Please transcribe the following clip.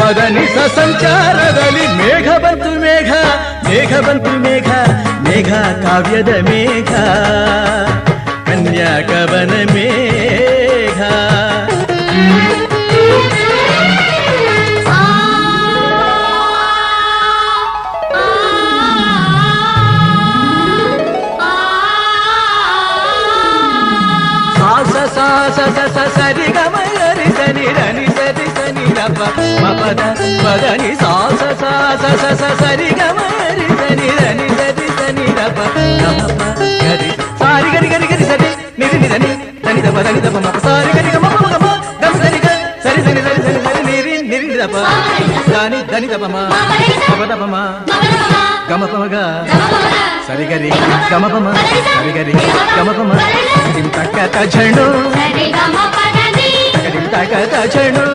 ಪದನಿ ಸಂಚಾರದಲ್ಲಿ ಮೇಘ ಬಂತು ಮೇಘ ಮೇಘ ಬಂತು ಮೇಘ ಮೇಘ ಕಾವ್ಯದ ಮೇಘ ಕನ್ಯಾಕವನ ಮೇಘ సరి గమ గరి సని రని సరి సని రప మపద పదని సాస సాస సరి గమ గరి సని రని సరి సని రప గమప గరి సారి గరి గరి గరి సరి నిరి నిదని దని దప దని దప మప సారి గరి గమ మప గమ గమ సరి గ సరి సని సరి సని సరి నిరి నిరి దప దాని దని దప మ దప దప మ గమ పమ గ సరి గరి గమ పమ సరి గరి గమ పమ దిం తక్క తజణు సరి గమ పదని తక దిం తక్క తజణు